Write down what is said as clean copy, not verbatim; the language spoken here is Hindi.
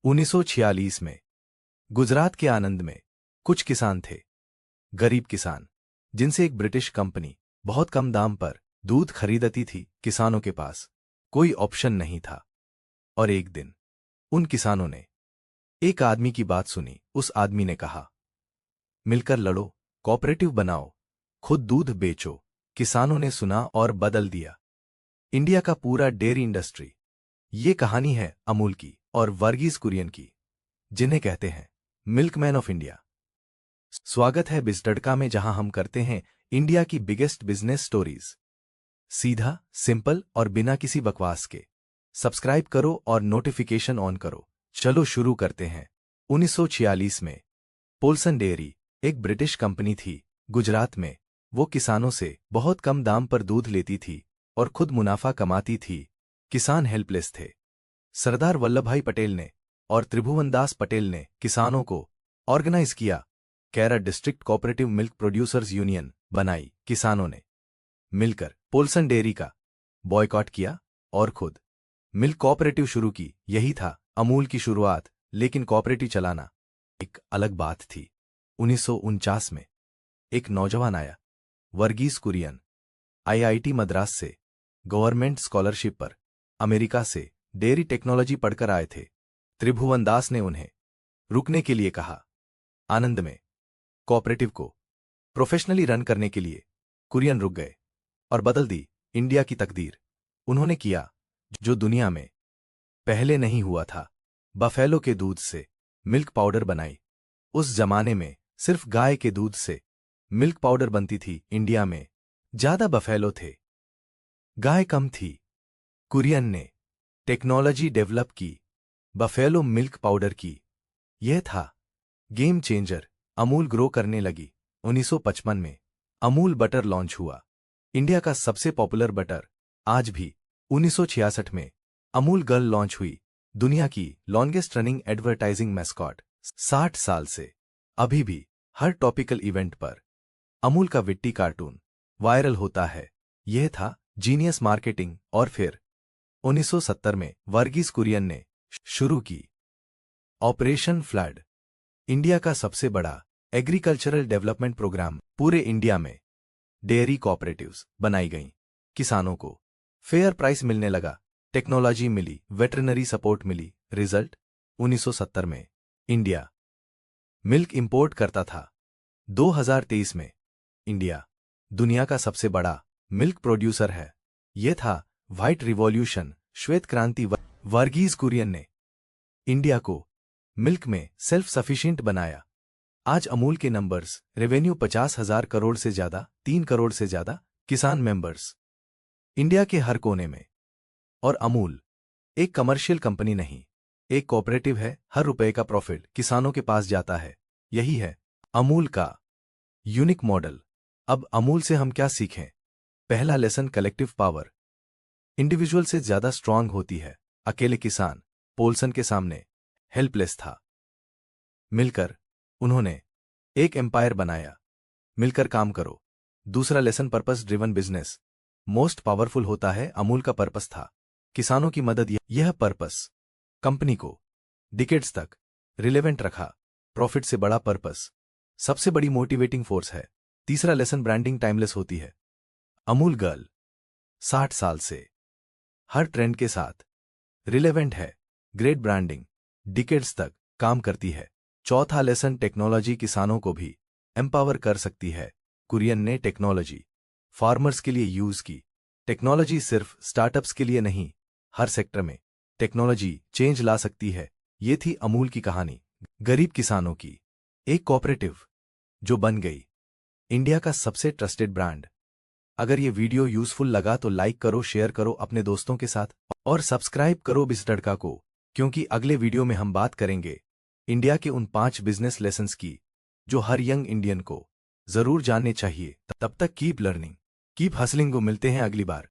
1946 में गुजरात के आनंद में कुछ किसान थे, गरीब किसान, जिनसे एक ब्रिटिश कंपनी बहुत कम दाम पर दूध खरीदती थी। किसानों के पास कोई ऑप्शन नहीं था और एक दिन उन किसानों ने एक आदमी की बात सुनी। उस आदमी ने कहा, मिलकर लड़ो, कोऑपरेटिव बनाओ, खुद दूध बेचो। किसानों ने सुना और बदल दिया इंडिया का पूरा डेयरी इंडस्ट्री। ये कहानी है अमूल की और वर्गीज कुरियन की, जिन्हें कहते हैं मिल्कमैन ऑफ इंडिया। स्वागत है बिजटड़का में, जहां हम करते हैं इंडिया की बिगेस्ट बिजनेस स्टोरीज। सीधा, सिंपल और बिना किसी बकवास के। सब्सक्राइब करो और नोटिफिकेशन ऑन करो। चलो शुरू करते हैं। 1946 में पोल्सन डेयरी एक ब्रिटिश कंपनी थी गुजरात में। वो किसानों से बहुत कम दाम पर दूध लेती थी और खुद मुनाफा कमाती थी। किसान हेल्पलेस थे। सरदार वल्लभभाई पटेल ने और त्रिभुवनदास पटेल ने किसानों को ऑर्गेनाइज किया। Kaira district cooperative milk producers union बनाई। किसानों ने मिलकर पोल्सन डेयरी का बॉयकॉट किया और खुद मिल्क कोऑपरेटिव शुरू की। यही था अमूल की शुरुआत। लेकिन कोऑपरेटिव चलाना एक अलग बात थी। 1949 में एक नौजवान आया, वर्गीज कुरियन, आईआईटी मद्रास से गवर्नमेंट स्कॉलरशिप पर अमेरिका से डेयरी टेक्नोलॉजी पढ़कर आए थे। त्रिभुवनदास ने उन्हें रुकने के लिए कहा। आनंद में कोऑपरेटिव को प्रोफेशनली रन करने के लिए कुरियन रुक गए और बदल दी इंडिया की तकदीर। उन्होंने किया जो दुनिया में पहले नहीं हुआ था। बफेलो के दूध से मिल्क पाउडर बनाई। उस जमाने में सिर्फ गाय के दूध से मिल्क पाउडर बनती थी। इंडिया में ज्यादा बफेलो थे, गाय कम थी। कुरियन ने टेक्नोलॉजी डेवलप की, बफेलो मिल्क पाउडर की। यह था गेम चेंजर। अमूल ग्रो करने लगी। 1955 में अमूल बटर लॉन्च हुआ, इंडिया का सबसे पॉपुलर बटर। आज भी 1966 में अमूल गर्ल लॉन्च हुई, दुनिया की लॉन्गेस्ट रनिंग एडवर्टाइजिंग मैस्कॉट। 60 साल से अभी भी हर टॉपिकल इवेंट पर अमूल का विट्टी कार्टून वायरल होता है। यह था जीनियस मार्केटिंग। और फिर 1970 में वर्गीज कुरियन ने शुरू की ऑपरेशन फ्लड, इंडिया का सबसे बड़ा एग्रीकल्चरल डेवलपमेंट प्रोग्राम। पूरे इंडिया में डेयरी कोऑपरेटिव्स बनाई गईं। किसानों को फेयर प्राइस मिलने लगा, टेक्नोलॉजी मिली, वेटरनरी सपोर्ट मिली। रिजल्ट 1970 में इंडिया मिल्क इंपोर्ट करता था। 2023 में इंडिया दुनिया का सबसे बड़ा मिल्क प्रोड्यूसर है। यह था व्हाइट रिवॉल्यूशन, श्वेत क्रांति। वर्गीज कुरियन ने इंडिया को मिल्क में सेल्फ सफिशिएंट बनाया। आज अमूल के नंबर्स, रेवेन्यू 50,000 करोड़ से ज्यादा, 3 करोड़ से ज्यादा किसान मेंबर्स इंडिया के हर कोने में। और अमूल एक कमर्शियल कंपनी नहीं, एक कोऑपरेटिव है। हर रुपए का प्रॉफिट किसानों के पास जाता है। यही है अमूल का यूनिक मॉडल। अब अमूल से हम क्या सीखें? पहला लेसन, कलेक्टिव पावर इंडिविजुअल से ज्यादा स्ट्रांग होती है। अकेले किसान पोल्सन के सामने हेल्पलेस था। मिलकर उन्होंने एक एम्पायर बनाया। मिलकर काम करो। दूसरा lesson, purpose driven business most powerful होता है। अमूल का पर्पस था किसानों की मदद। यह पर्पस कंपनी को डिकेड्स तक रिलेवेंट रखा। प्रॉफिट से बड़ा पर्पस सबसे बड़ी मोटिवेटिंग फोर्स है। तीसरा लेसन, ब्रांडिंग टाइमलेस होती है। अमूल गर्ल 60 साल से हर ट्रेंड के साथ रिलेवेंट है। ग्रेट ब्रांडिंग डिकेड्स तक काम करती है। चौथा लेसन, टेक्नोलॉजी किसानों को भी एम्पावर कर सकती है। कुरियन ने टेक्नोलॉजी फार्मर्स के लिए यूज की। टेक्नोलॉजी सिर्फ स्टार्टअप्स के लिए नहीं, हर सेक्टर में टेक्नोलॉजी चेंज ला सकती है। ये थी अमूल की कहानी, गरीब किसानों की। एक कोऑपरेटिव जो बन गई इंडिया का सबसे ट्रस्टेड ब्रांड। अगर ये वीडियो यूजफुल लगा तो लाइक करो, शेयर करो अपने दोस्तों के साथ और सब्सक्राइब करो बिजटड़का को, क्योंकि अगले वीडियो में हम बात करेंगे इंडिया के उन 5 बिजनेस लेसन्स की जो हर यंग इंडियन को जरूर जानने चाहिए। तब तक कीप लर्निंग, कीप हसलिंग। को मिलते हैं अगली बार।